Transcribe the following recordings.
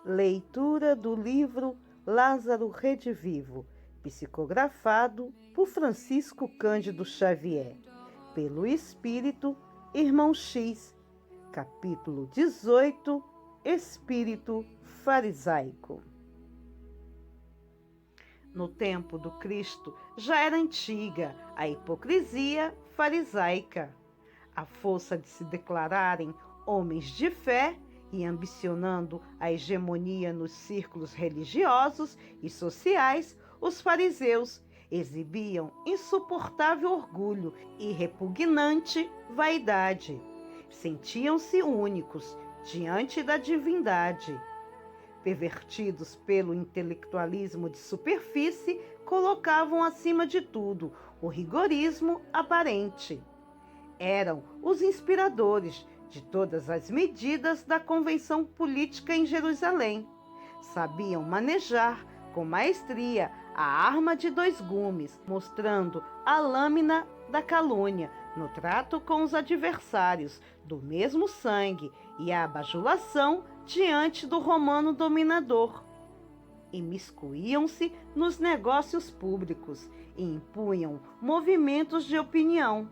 Leitura do livro Lázaro Redivivo, psicografado por Francisco Cândido Xavier, pelo Espírito Irmão X, capítulo 18, Espírito Farisaico. No tempo do Cristo já era antiga a hipocrisia farisaica, a força de se declararem homens de fé e ambicionando a hegemonia nos círculos religiosos e sociais, os fariseus exibiam insuportável orgulho e repugnante vaidade. Sentiam-se únicos diante da divindade. Pervertidos pelo intelectualismo de superfície, colocavam acima de tudo o rigorismo aparente. Eram os inspiradores de todas as medidas da convenção política em Jerusalém. Sabiam manejar com maestria a arma de dois gumes, mostrando a lâmina da calúnia no trato com os adversários do mesmo sangue e a bajulação diante do romano dominador. Imiscuíam-se nos negócios públicos e impunham movimentos de opinião.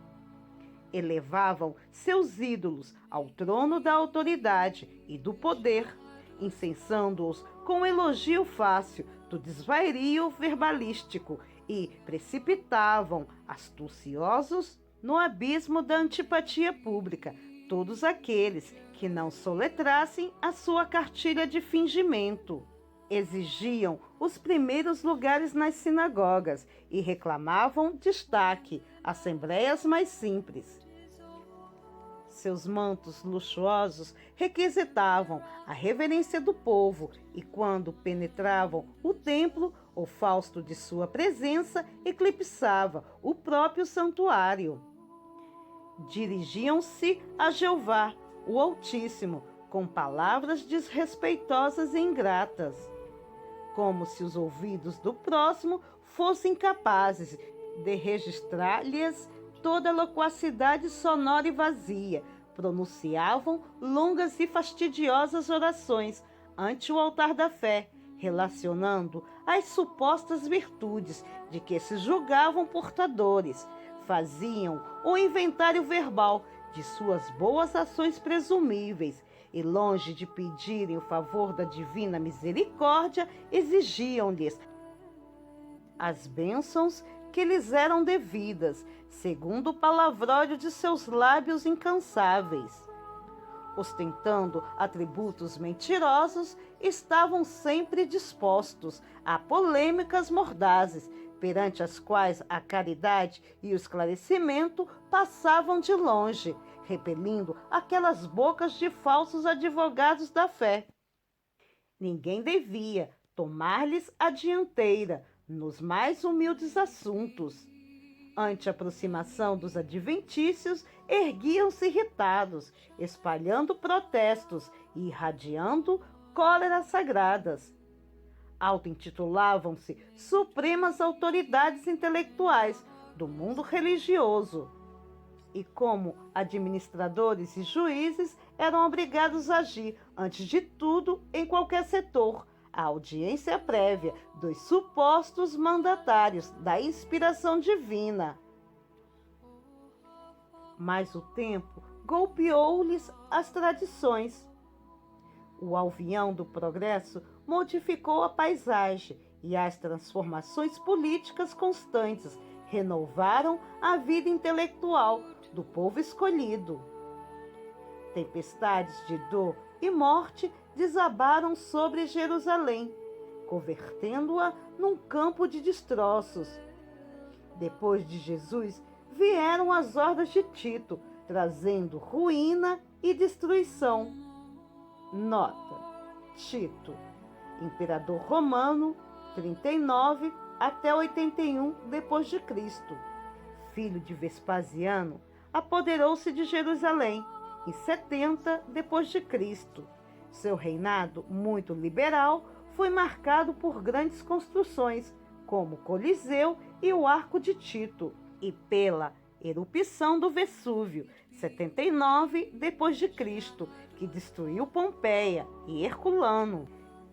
Elevavam seus ídolos ao trono da autoridade e do poder, incensando-os com elogio fácil do desvario verbalístico e precipitavam, astuciosos, no abismo da antipatia pública todos aqueles que não soletrassem a sua cartilha de fingimento. Exigiam os primeiros lugares nas sinagogas e reclamavam destaque, assembleias mais simples. Seus mantos luxuosos requisitavam a reverência do povo e, quando penetravam o templo, o fausto de sua presença eclipsava o próprio santuário. Dirigiam-se a Jeová, o Altíssimo, com palavras desrespeitosas e ingratas, como se os ouvidos do próximo fossem capazes de registrar-lhes toda a loquacidade sonora e vazia. Pronunciavam longas e fastidiosas orações ante o altar da fé, relacionando as supostas virtudes de que se julgavam portadores. Faziam o inventário verbal de suas boas ações presumíveis e, longe de pedirem o favor da divina misericórdia, exigiam-lhes as bênçãos que lhes eram devidas, segundo o palavrório de seus lábios incansáveis. Ostentando atributos mentirosos, estavam sempre dispostos a polêmicas mordazes, perante as quais a caridade e o esclarecimento passavam de longe, repelindo aquelas bocas de falsos advogados da fé. Ninguém devia tomar-lhes a dianteira nos mais humildes assuntos. Ante a aproximação dos adventícios, erguiam-se irritados, espalhando protestos e irradiando cóleras sagradas. Auto-intitulavam-se supremas autoridades intelectuais do mundo religioso e, como administradores e juízes, eram obrigados a agir, antes de tudo, em qualquer setor, a audiência prévia dos supostos mandatários da inspiração divina. Mas o tempo golpeou-lhes as tradições. O alvião do progresso modificou a paisagem e as transformações políticas constantes renovaram a vida intelectual do povo escolhido. Tempestades de dor e morte desabaram sobre Jerusalém, convertendo-a num campo de destroços. Depois de Jesus, vieram as hordas de Tito, trazendo ruína e destruição. Nota: Tito, imperador romano, 39 até 81 depois de Cristo. Filho de Vespasiano, apoderou-se de Jerusalém em 70 depois de Cristo. Seu reinado, muito liberal, foi marcado por grandes construções, como o Coliseu e o Arco de Tito, e pela erupção do Vesúvio, 79 d.C., que destruiu Pompeia e Herculano.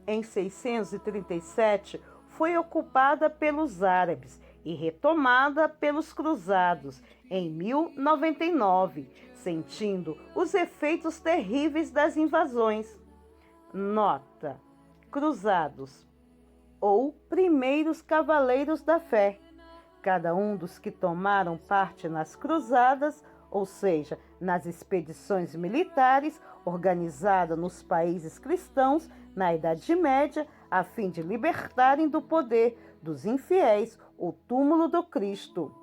Em 637, foi ocupada pelos árabes e retomada pelos cruzados em 1099, sentindo os efeitos terríveis das invasões. Nota: cruzados, ou primeiros cavaleiros da fé. Cada um dos que tomaram parte nas cruzadas, ou seja, nas expedições militares organizadas nos países cristãos na Idade Média, a fim de libertarem do poder dos infiéis o túmulo do Cristo.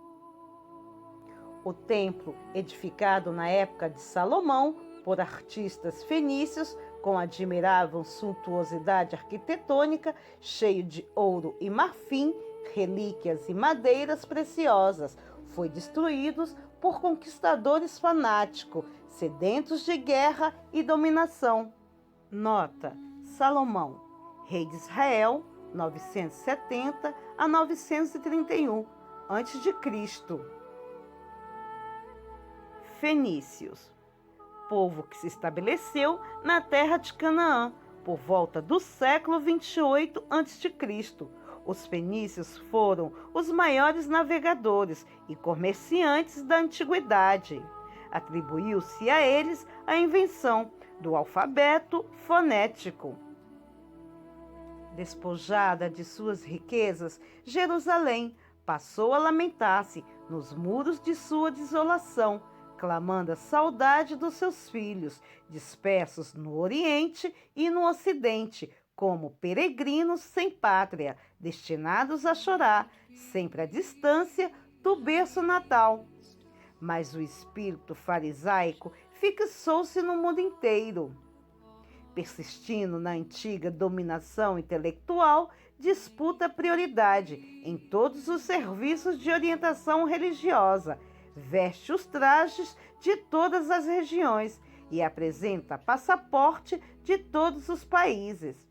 O templo, edificado na época de Salomão por artistas fenícios, com admirável suntuosidade arquitetônica, cheio de ouro e marfim, relíquias e madeiras preciosas, foi destruído por conquistadores fanáticos, sedentos de guerra e dominação. Nota: Salomão, rei de Israel, 970 a 931 a.C. Fenícios, povo que se estabeleceu na terra de Canaã por volta do século 28 a.C. Os fenícios foram os maiores navegadores e comerciantes da antiguidade. Atribuiu-se a eles a invenção do alfabeto fonético. Despojada de suas riquezas, Jerusalém passou a lamentar-se nos muros de sua desolação, clamando a saudade dos seus filhos, dispersos no Oriente e no Ocidente, como peregrinos sem pátria, destinados a chorar, sempre à distância do berço natal. Mas o espírito farisaico fixou-se no mundo inteiro. Persistindo na antiga dominação intelectual, disputa prioridade em todos os serviços de orientação religiosa, veste os trajes de todas as regiões e apresenta passaporte de todos os países.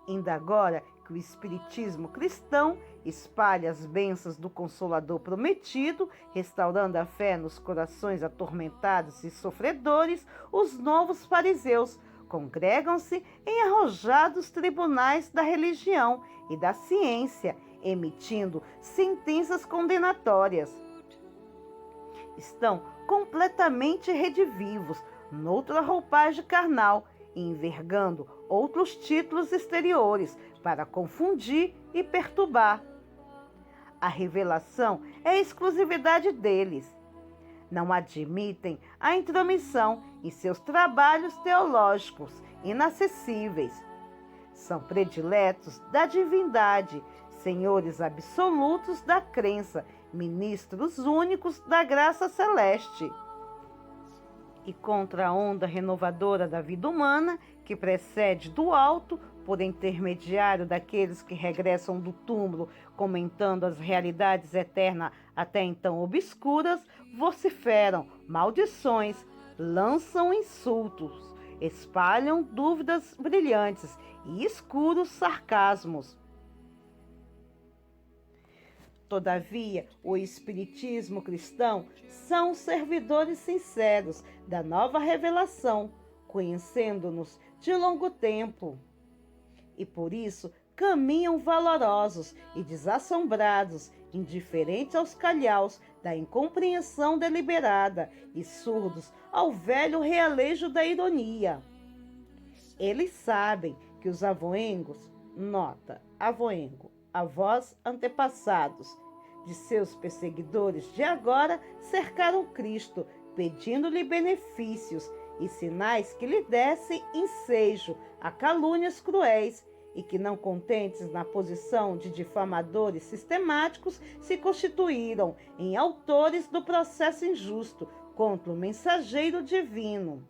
Ainda agora que o espiritismo cristão espalha as bênçãos do Consolador prometido, restaurando a fé nos corações atormentados e sofredores, os novos fariseus congregam-se em arrojados tribunais da religião e da ciência, emitindo sentenças condenatórias. Estão completamente redivivos, noutra roupagem carnal, e envergando outros títulos exteriores para confundir e perturbar. A revelação é exclusividade deles. Não admitem a intromissão em seus trabalhos teológicos inacessíveis. São prediletos da divindade, senhores absolutos da crença, ministros únicos da graça celeste. E contra a onda renovadora da vida humana, que precede do alto, por intermediário daqueles que regressam do túmulo, comentando as realidades eternas até então obscuras, vociferam maldições, lançam insultos, espalham dúvidas brilhantes e escuros sarcasmos. Todavia, o espiritismo cristão são os servidores sinceros da nova revelação, conhecendo-nos de longo tempo. E por isso caminham valorosos e desassombrados, indiferentes aos calhaus da incompreensão deliberada e surdos ao velho realejo da ironia. Eles sabem que os avoengos, nota, avoengo, avós antepassados de seus perseguidores de agora, cercaram Cristo, pedindo-lhe benefícios e sinais que lhe dessem ensejo a calúnias cruéis, e que, não contentes na posição de difamadores sistemáticos, se constituíram em autores do processo injusto contra o mensageiro divino.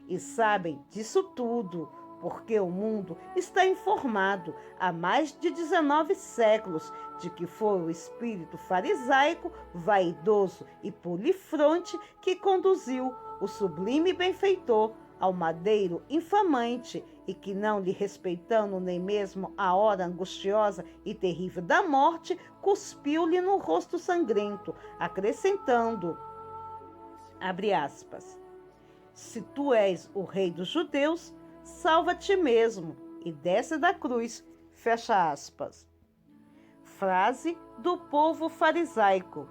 E sabem disso tudo, porque o mundo está informado há mais de 19 séculos de que foi o espírito farisaico, vaidoso e polifronte que conduziu o sublime benfeitor ao madeiro infamante e que, não lhe respeitando nem mesmo a hora angustiosa e terrível da morte, cuspiu-lhe no rosto sangrento, acrescentando, abre aspas, se tu és o rei dos judeus, salva a ti mesmo e desce da cruz, fecha aspas. Frase do povo farisaico,